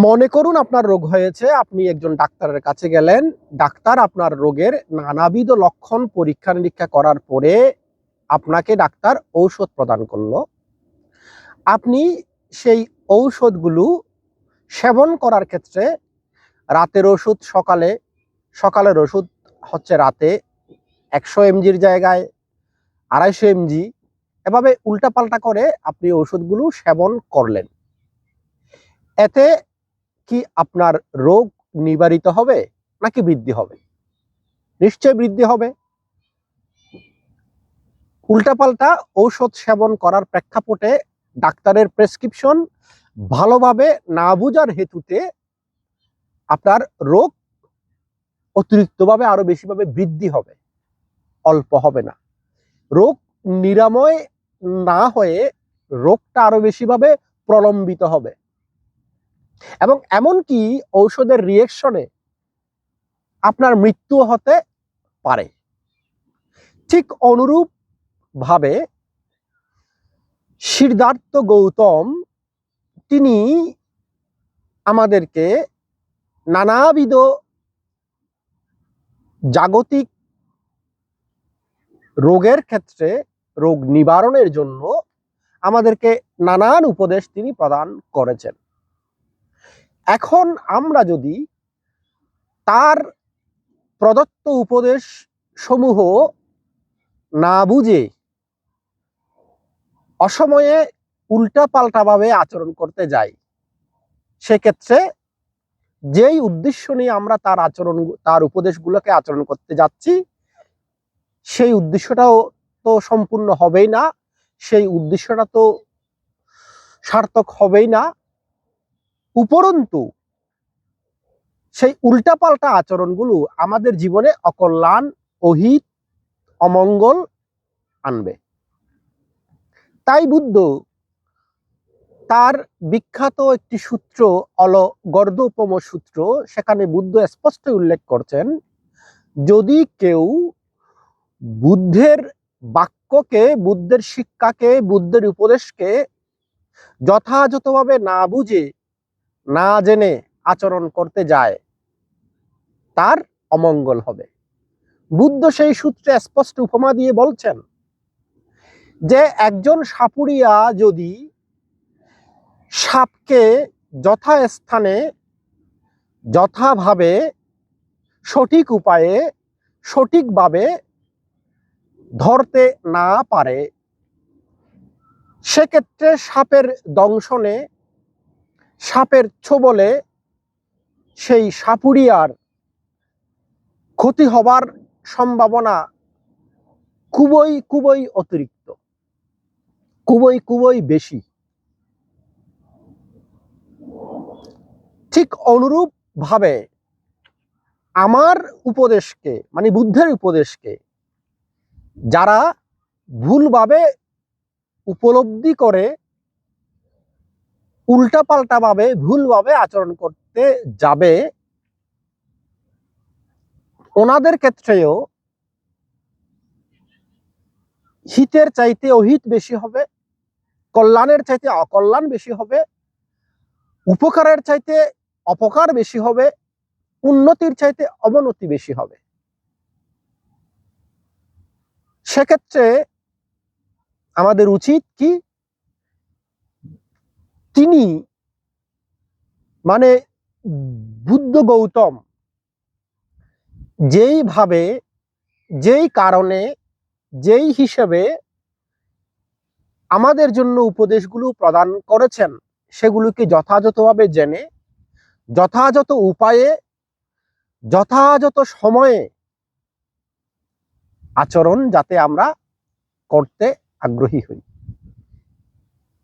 মনে করুন আপনার রোগ হয়েছে, আপনি একজন ডাক্তারের কাছে গেলেন। ডাক্তার আপনার রোগের নানাবিধ লক্ষণ পরীক্ষা নিরীক্ষা করার পরে আপনাকে ডাক্তার ঔষধ প্রদান করলো। আপনি সেই ঔষধগুলো সেবন করার ক্ষেত্রে রাতের ওষুধ সকালে, সকালের ওষুধ হচ্ছে রাতে 100 mgর জায়গায় 250 mg, এভাবে উল্টাপাল্টা করে আপনি ওষুধগুলো সেবন করলেন। এতে কি আপনার রোগ নিবারিত হবে নাকি বৃদ্ধি হবে? নিশ্চয় বৃদ্ধি হবে। উল্টাপাল্টা ঔষধ সেবন করার প্রেক্ষাপটে ডাক্তারের প্রেসক্রিপশন ভালোভাবে না বুঝার হেতুতে আপনার রোগ অতিরিক্তভাবে আরো বেশিভাবে বৃদ্ধি হবে, অল্প হবে না। রোগ নিরাময় না হয়ে রোগটা আরো বেশিভাবে প্রলম্বিত হবে এবং এমনকি ঔষধের রিয়েকশনে আপনার মৃত্যু হতে পারে। ঠিক অনুরূপ ভাবে সিদ্ধার্থ গৌতম তিনি আমাদেরকে নানাবিধ জাগতিক রোগের ক্ষেত্রে রোগ নিবারণের জন্য আমাদেরকে নানান উপদেশ তিনি প্রদান করেছেন। এখন আমরা যদি তার প্রদত্ত উপদেশ সমূহ না বুঝে অসময়ে উল্টাপাল্টাভাবে আচরণ করতে যাই, সেক্ষেত্রে যেই উদ্দেশ্য নিয়ে আমরা তার উপদেশগুলোকে আচরণ করতে যাচ্ছি, সেই উদ্দেশ্যটাও তো সম্পূর্ণ হবেই না, সেই উদ্দেশ্যটা তো সার্থক হবেই না। উপরন্তু সেই উল্টাপাল্টা আচরণগুলো আমাদের জীবনে অকল্যাণ, অহিত, অমঙ্গল আনবে। তাই বুদ্ধ তার বিখ্যাত একটি সূত্র গর্দোপম সূত্র, সেখানে বুদ্ধ স্পষ্ট উল্লেখ করছেন, যদি কেউ বুদ্ধের বাক্যকে, বুদ্ধের শিক্ষাকে, বুদ্ধের উপদেশকে যথাযথভাবে না বুঝে না জেনে আচরণ করতে যায়, তার অমঙ্গল হবে। বুদ্ধ সেই সূত্রে স্পষ্ট উপমা দিয়ে বলছেন যে একজন সাপুড়িয়া যদি সাপকে যথাস্থানে, যথাভাবে, সঠিক উপায়ে, সঠিকভাবে ধরতে না পারে, সেক্ষেত্রে সাপের দংশনে, সাপের ছোবলে সেই সাপুড়িয়ার ক্ষতি হবার সম্ভাবনা খুবই খুবই অতিরিক্ত, খুবই খুবই বেশি। ঠিক অনুরূপ ভাবে আমার উপদেশকে, মানে বুদ্ধের উপদেশকে যারা ভুলভাবে উপলব্ধি করে উল্টাপাল্টা ভাবে ভুলভাবে আচরণ করতে যাবে, ওনাদের ক্ষেত্রেও হিতের চাইতে অহিত বেশি হবে, কল্যাণের চাইতে অকল্যাণ বেশি হবে, উপকারের চাইতে অপকার বেশি হবে, উন্নতির চাইতে অবনতি বেশি হবে। সেক্ষেত্রে আমাদের উচিত কি, তিনি মানে বুদ্ধ গৌতম যেইভাবে, যেই কারণে, যেই হিসেবে আমাদের জন্য উপদেশগুলো প্রদান করেছেন, সেগুলোকে যথাযথভাবে জেনে, যথাযথ উপায়ে, যথাযথ সময়ে আচরণ যাতে আমরা করতে আগ্রহী হই।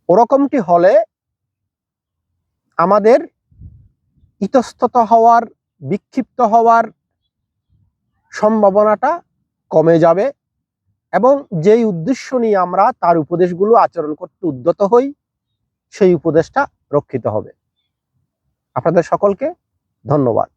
ওরকমটি হলে আমাদের ইতস্তত হওয়ার, বিক্ষিপ্ত হওয়ার সম্ভাবনাটা কমে যাবে এবং যেই উদ্দেশ্য নিয়ে আমরা তার উপদেশগুলো আচরণ করতে উদ্যত হই, সেই উপদেশটা রক্ষিত হবে। আপনাদের সকলকে ধন্যবাদ।